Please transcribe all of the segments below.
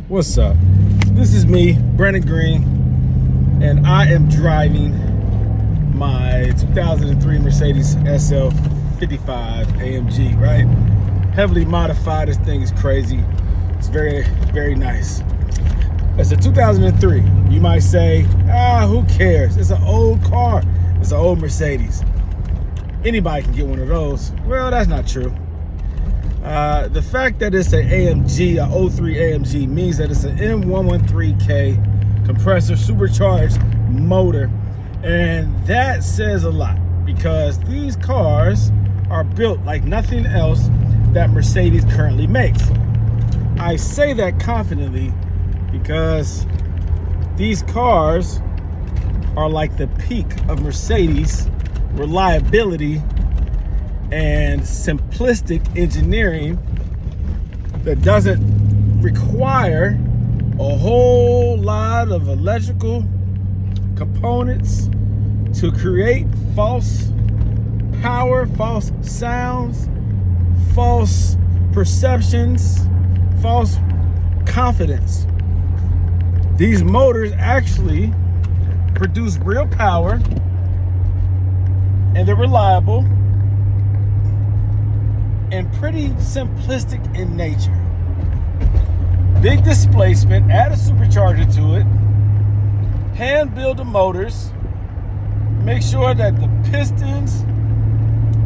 What's up? This is me, Brandon Green, and I am driving my 2003 Mercedes SL 55 AMG, right? Heavily modified. This thing is crazy. It's very, very nice. It's a 2003. You might say, who cares? It's an old car. It's an old Mercedes. Anybody can get one of those. Well, that's not true. The fact that it's an AMG, an 03 AMG, means that it's an M113k compressor, supercharged motor. And that says a lot because these cars are built like nothing else that Mercedes currently makes. I say that confidently because these cars are like the peak of Mercedes reliability and simplistic engineering that doesn't require a whole lot of electrical components to create false power, false sounds, false perceptions, false confidence. These motors actually produce real power and they're reliable and pretty simplistic in nature. Big displacement, add a supercharger to it, hand build the motors, make sure that the pistons,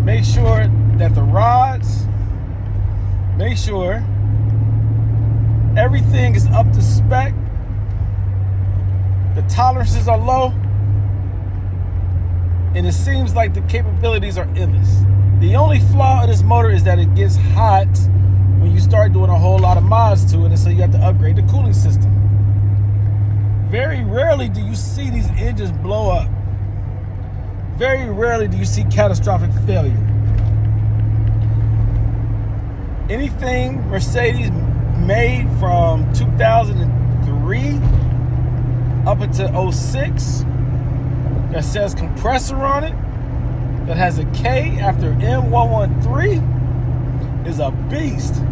make sure that the rods, make sure everything is up to spec, the tolerances are low, and it seems like the capabilities are endless. The only flaw of this motor is that it gets hot when you start doing a whole lot of mods to it, and so you have to upgrade the cooling system. Very rarely do you see these engines blow up. Very rarely do you see catastrophic failure. Anything Mercedes made from 2003 up until 06 that says compressor on it, that has a K after M113, is a beast.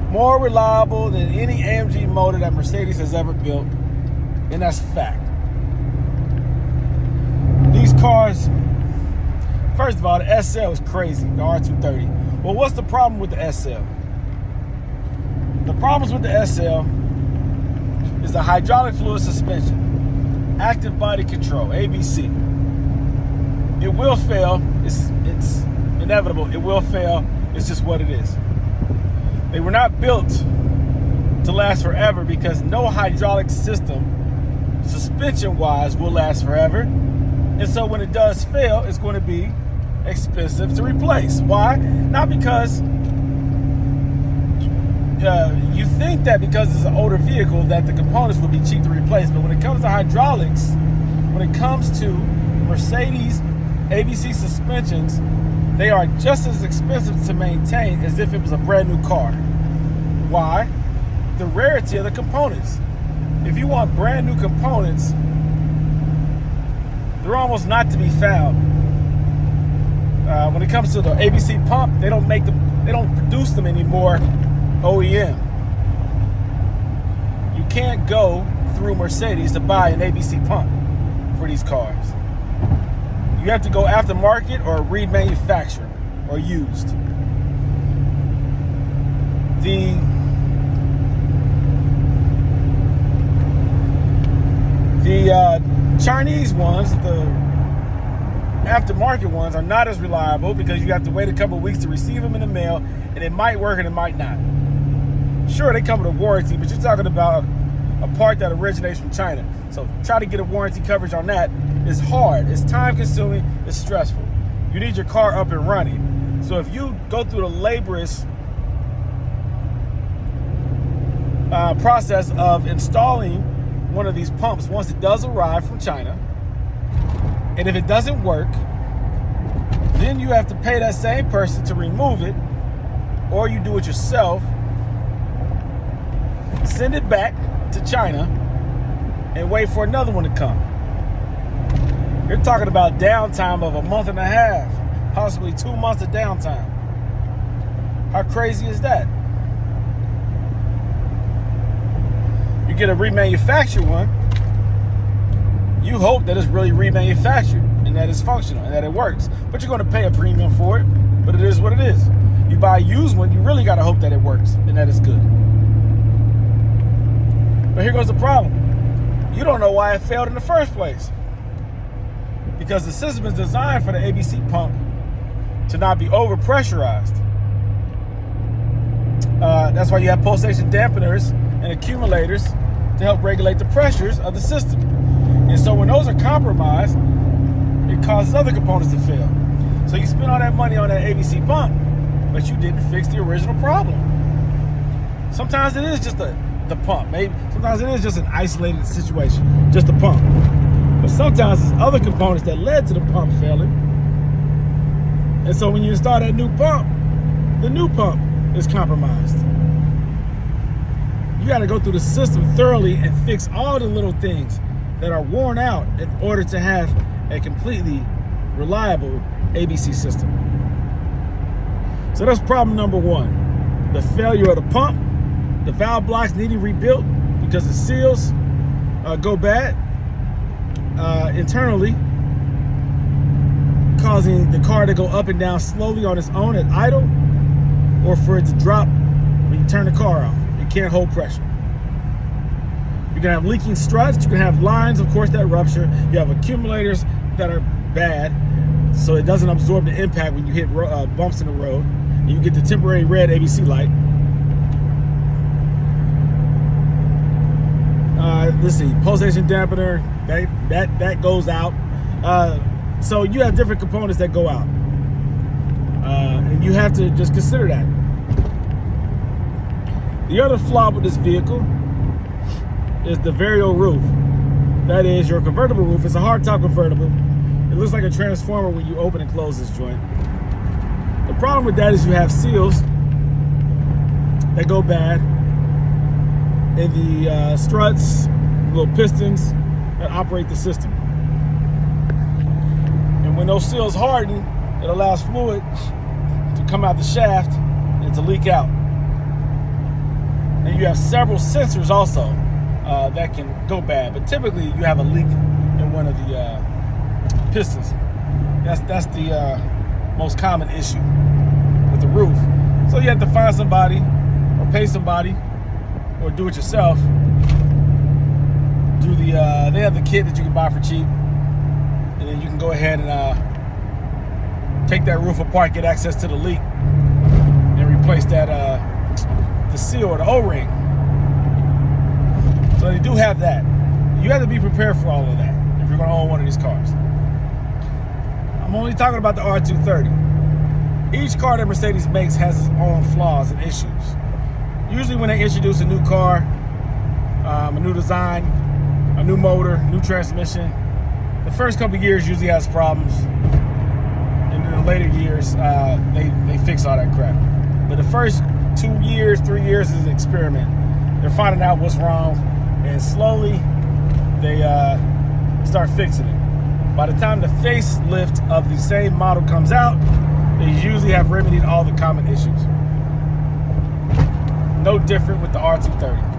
More reliable than any AMG motor that Mercedes has ever built, and that's fact. These cars, first of all, the SL is crazy, the R230. Well, what's the problem with the SL? The problems with the SL is the hydraulic fluid suspension, active body control, ABC. It will fail. It's inevitable. It will fail. It's just what it is. They were not built to last forever because no hydraulic system, suspension-wise, will last forever. And so when it does fail, it's going to be expensive to replace. Why? Not because you think that because it's an older vehicle that the components will be cheap to replace. But when it comes to hydraulics, when it comes to Mercedes ABC suspensions, they are just as expensive to maintain as if it was a brand new car. Why? The rarity of the components. If you want brand new components, they're almost not to be found. When it comes to the ABC pump, they don't produce them anymore OEM. You can't go through Mercedes to buy an ABC pump for these cars. You have to go aftermarket or remanufactured or used. The Chinese ones, the aftermarket ones, are not as reliable because you have to wait a couple of weeks to receive them in the mail, and it might work and it might not. Sure, they come with a warranty, but you're talking about a part that originates from China. So try to get a warranty coverage on that is hard. It's time consuming. It's stressful. You need your car up and running. So if you go through the laborious process of installing one of these pumps once it does arrive from China, and if it doesn't work, then you have to pay that same person to remove it, or you do it yourself, send it back to China, and wait for another one to come. You're talking about downtime of a month and a half, possibly 2 months of downtime. How crazy is that? get a remanufactured one, you hope that it's really remanufactured and that it's functional and that it works. But you're going to pay a premium for it, but it is what it is. You buy a used one, you really got to hope that it works and that it's good. But here goes the problem. You don't know why it failed in the first place. Because the system is designed for the ABC pump to not be overpressurized. That's why you have pulsation dampeners and accumulators to help regulate the pressures of the system. And so when those are compromised, it causes other components to fail. So you spend all that money on that ABC pump, but you didn't fix the original problem. Sometimes it is just the pump. Maybe sometimes it is just an isolated situation, just the pump. But sometimes it's other components that led to the pump failing. And so when you install that new pump, the new pump is compromised. You got to go through the system thoroughly and fix all the little things that are worn out in order to have a completely reliable ABC system. So that's problem number one. The failure of the pump, the valve blocks needing rebuilt because the seals go bad internally, causing the car to go up and down slowly on its own at idle, or for it to drop when you turn the car off. It can't hold pressure. You can have leaking struts. You can have lines, of course, that rupture. You have accumulators that are bad, so it doesn't absorb the impact when you hit bumps in the road. And you get the temporary red ABC light. Let's see, pulsation dampener, that goes out. So you have different components that go out. And you have to just consider that. The other flaw with this vehicle is the variable roof. That is your convertible roof. It's a hardtop convertible. It looks like a transformer when you open and close this joint. The problem with that is you have seals that go bad in the struts, little pistons that operate the system. And when those seals harden, it allows fluid to come out the shaft and to leak out. And you have several sensors also that can go bad, but typically you have a leak in one of the pistons. That's the most common issue with the roof. So you have to find somebody or pay somebody or do it yourself. They have the kit that you can buy for cheap, and then you can go ahead and take that roof apart, get access to the leak, and replace that the seal or the O-ring. So they do have that. You have to be prepared for all of that if you're going to own one of these cars. I'm only talking about the R230. Each car that Mercedes makes has its own flaws and issues. Usually when they introduce a new car, a new design, a new motor, new transmission, the first couple of years usually has problems. And in the later years, they fix all that crap. But the first 2 years, 3 years is an experiment. They're finding out what's wrong, and slowly they start fixing it. By the time the facelift of the same model comes out, they usually have remedied all the common issues. No different with the R230.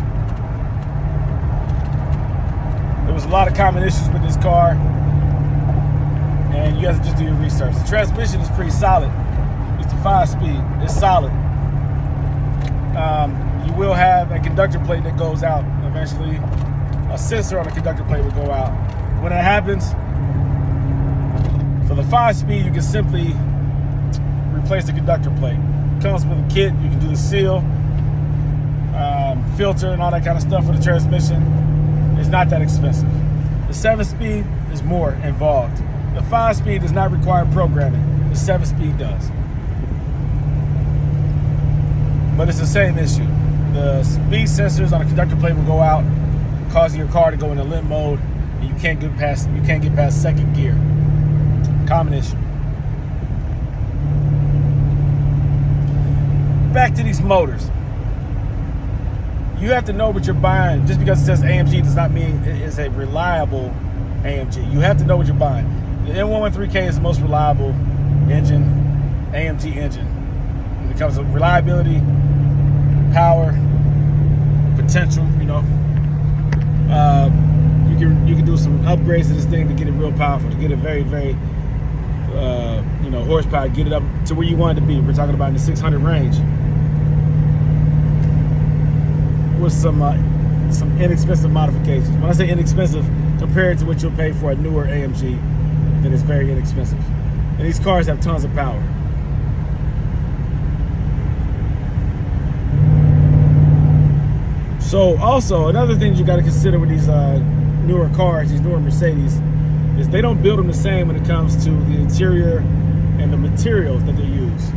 There was a lot of common issues with this car, and you have to just do your research. The transmission is pretty solid. It's the 5-speed. It's solid. You will have a conductor plate that goes out eventually. A sensor on the conductor plate will go out. When that happens, for the 5-speed, you can simply replace the conductor plate. It comes with a kit. You can do the seal, filter, and all that kind of stuff for the transmission. It's not that expensive. The 7-speed is more involved. The 5-speed does not require programming. The 7-speed does. But it's the same issue. The speed sensors on the conductor plate will go out, causing your car to go into limp mode, and you can't get past second gear. Common issue. Back to these motors. You have to know what you're buying. Just because it says AMG does not mean it is a reliable AMG. You have to know what you're buying. The M113k is the most reliable engine, AMG engine. When it comes to reliability, power, potential, some upgrades to this thing to get it real powerful, to get it very, very, horsepower, get it up to where you want it to be. We're talking about in the 600 range with some inexpensive modifications. When I say inexpensive, compared to what you'll pay for a newer AMG, then it's very inexpensive. And these cars have tons of power. So also, another thing you got to consider with these newer cars, these newer Mercedes, is they don't build them the same when it comes to the interior and the materials that they use.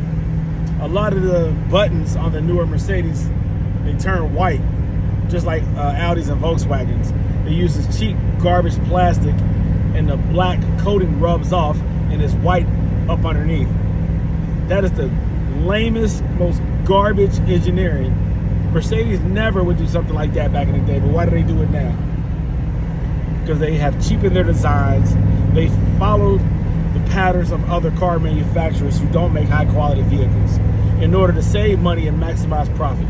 A lot of the buttons on the newer Mercedes, they turn white, just like Audis and Volkswagens. They use this cheap garbage plastic, and the black coating rubs off, and it's white up underneath. That is the lamest, most garbage engineering. Mercedes never would do something like that back in the day, but why do they do it now? Because they have cheapened their designs. They followed the patterns of other car manufacturers who don't make high quality vehicles in order to save money and maximize profit.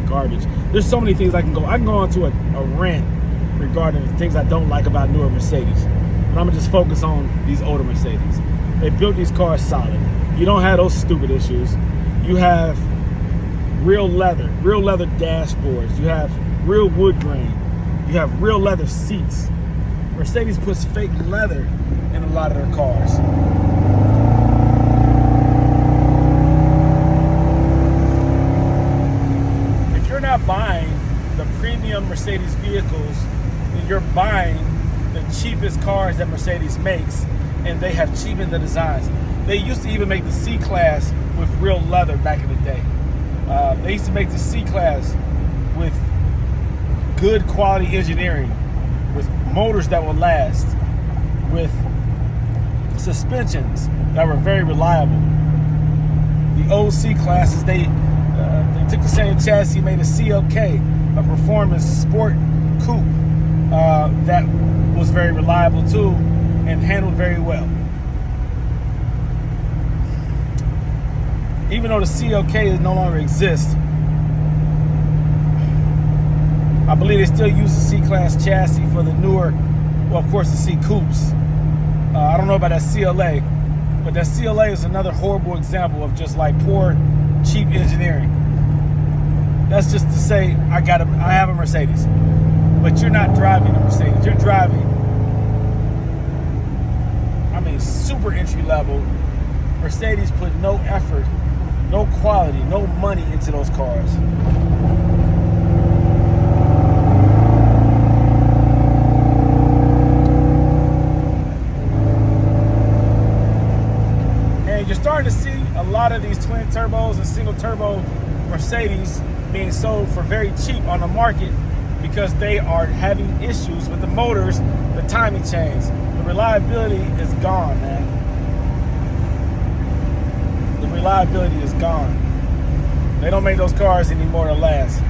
Garbage. There's so many things I can go on to a rant regarding the things I don't like about newer Mercedes. But I'm gonna just focus on these older Mercedes. They built these cars solid. You don't have those stupid issues. You have real leather dashboards. You have real wood grain. You have real leather seats. Mercedes puts fake leather in a lot of their cars. If you're not buying the premium Mercedes vehicles, then you're buying the cheapest cars that Mercedes makes, and they have cheapened the designs. They used to even make the C-Class with real leather back in the day. They used to make the C-Class with good quality engineering, with motors that will last, with suspensions that were very reliable. The old C-Classes, they took the same chassis, made a CLK, a performance sport coupe that was very reliable too and handled very well. Even though the CLK no longer exists, I believe they still use the C-Class chassis for the newer, well, of course, the C-Coupes. I don't know about that CLA, but that CLA is another horrible example of just like poor, cheap engineering. That's just to say, I have a Mercedes, but you're not driving a Mercedes. You're driving, super entry level. Mercedes put no effort, no quality, no money into those cars. And you're starting to see a lot of these twin turbos and single turbo Mercedes being sold for very cheap on the market because they are having issues with the motors, the timing chains. The reliability is gone, man. The reliability is gone. They don't make those cars anymore to last.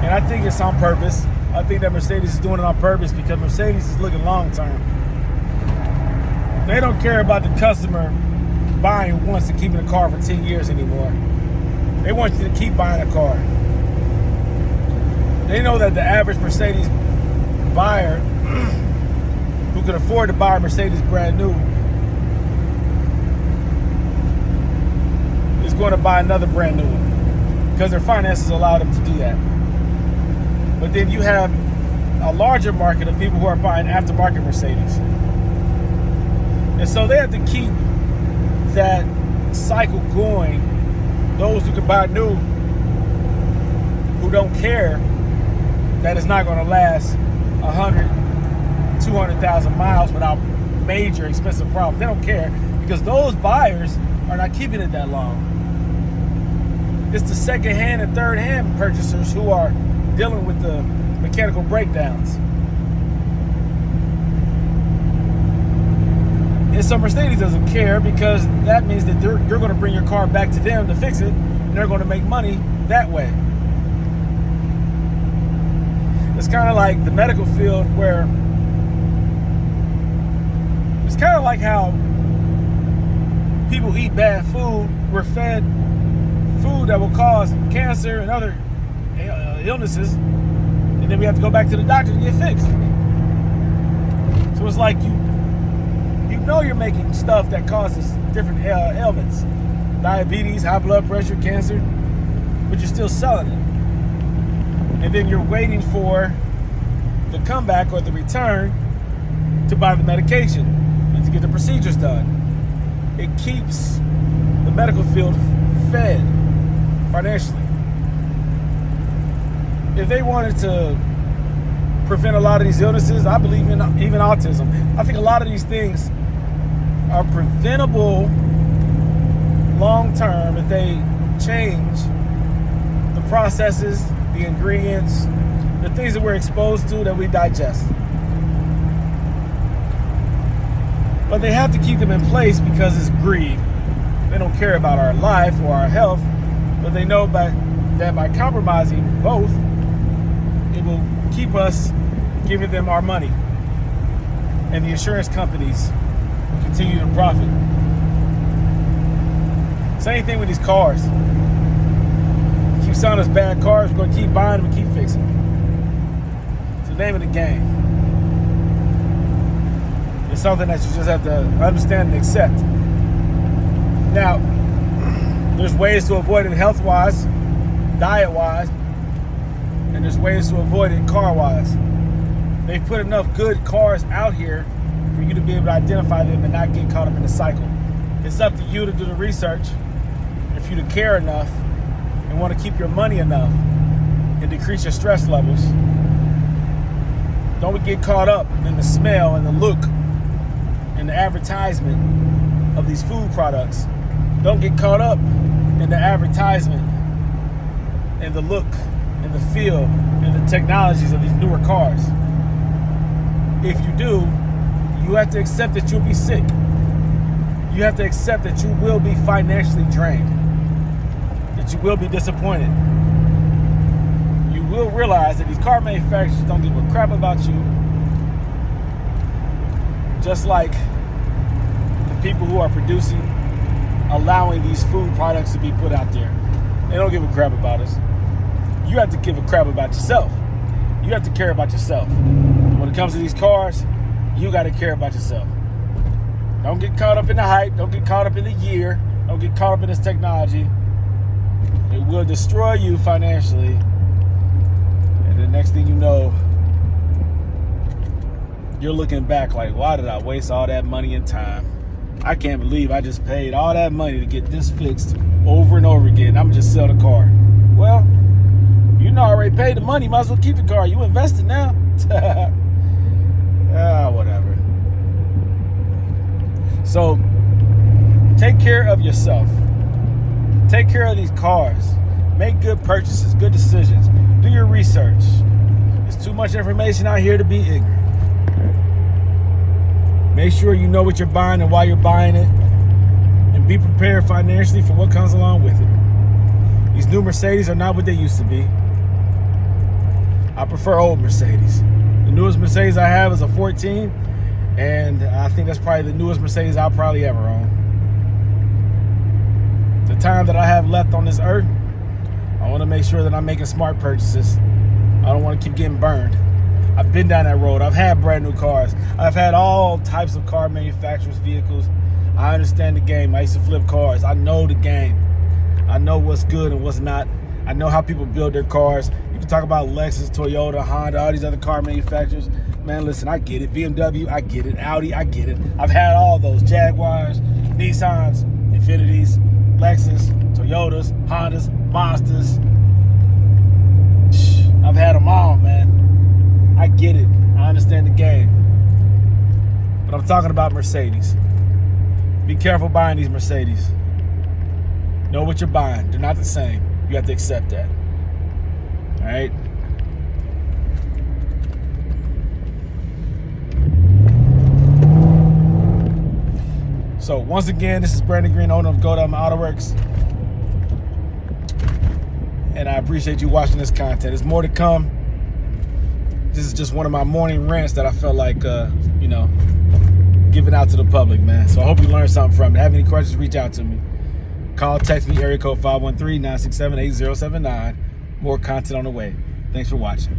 And I think it's on purpose. I think that Mercedes is doing it on purpose because Mercedes is looking long term. They don't care about the customer buying once and keeping a car for 10 years anymore. They want you to keep buying a car. They know that the average Mercedes buyer who can afford to buy a Mercedes brand new is going to buy another brand new one because their finances allow them to do that. But then you have a larger market of people who are buying aftermarket Mercedes. And so they have to keep that cycle going. Those who can buy new, who don't care that it's not going to last 100, 200,000 miles without major expensive problems. They don't care because those buyers are not keeping it that long. It's the second-hand and third-hand purchasers who are dealing with the mechanical breakdowns. And so Mercedes doesn't care because that means that you're going to bring your car back to them to fix it, and they're going to make money that way. It's kind of like the medical field where it's kind of like how people eat bad food. We're fed food that will cause cancer and other illnesses, and then we have to go back to the doctor to get fixed. So it's like you know you're making stuff that causes different ailments, diabetes, high blood pressure, cancer, but you're still selling it. And then you're waiting for the comeback or the return to buy the medication and to get the procedures done. It keeps the medical field fed financially. If they wanted to prevent a lot of these illnesses, I believe in even autism. I think a lot of these things are preventable long term if they change the processes, the ingredients, the things that we're exposed to that we digest. But they have to keep them in place because it's greed. They don't care about our life or our health, but they know that by compromising both, it will keep us giving them our money. And the insurance companies will continue to profit. Same thing with these cars. Keep selling us bad cars, we're going to keep buying them and keep fixing them. It's the name of the game. It's something that you just have to understand and accept. Now, there's ways to avoid it health-wise, diet-wise, and there's ways to avoid it car-wise. They've put enough good cars out here for you to be able to identify them and not get caught up in the cycle. It's up to you to do the research, and for you to care enough and want to keep your money enough and decrease your stress levels. Don't get caught up in the smell and the look and the advertisement of these food products. Don't get caught up in the advertisement and the look and the feel and the technologies of these newer cars. If you do, you have to accept that you'll be sick. You have to accept that you will be financially drained, that you will be disappointed. You will realize that these car manufacturers don't give a crap about you, just like the people who are producing, allowing these food products to be put out there. They don't give a crap about us. You have to give a crap about yourself. You have to care about yourself. When it comes to these cars, you got to care about yourself. Don't get caught up in the hype. Don't get caught up in the year. Don't get caught up in this technology. It will destroy you financially. And the next thing you know, you're looking back like, why did I waste all that money and time? I can't believe I just paid all that money to get this fixed over and over again. I'm just sell the car. Well, you know, already paid the money. Might as well keep the car. You invested now. Whatever. So, take care of yourself. Take care of these cars. Make good purchases, good decisions. Do your research. There's too much information out here to be ignorant. Make sure you know what you're buying and why you're buying it. And be prepared financially for what comes along with it. These new Mercedes are not what they used to be. I prefer old Mercedes. The newest Mercedes I have is a 14, and I think that's probably the newest Mercedes I'll probably ever own. The time that I have left on this earth, I want to make sure that I'm making smart purchases. I don't want to keep getting burned. I've been down that road. I've had brand new cars. I've had all types of car manufacturers, vehicles. I understand the game. I used to flip cars. I know the game. I know what's good and what's not. I know how people build their cars. You can talk about Lexus, Toyota, Honda, all these other car manufacturers. Man, listen, I get it. BMW, I get it. Audi, I get it. I've had all those. Jaguars, Nissans, Infinitis, Lexus, Toyotas, Hondas, Mazdas. I've had them all, man. I get it. I understand the game. But I'm talking about Mercedes. Be careful buying these Mercedes. Know what you're buying. They're not the same. You have to accept that. All right? So once again, this is Brandon Green, owner of Goldelementautoworks. And I appreciate you watching this content. There's more to come. This is just one of my morning rants that I felt like, giving out to the public, man. So I hope you learned something from it. Have any questions, reach out to me. Call, text me, area code 513-967-8079. More content on the way. Thanks for watching.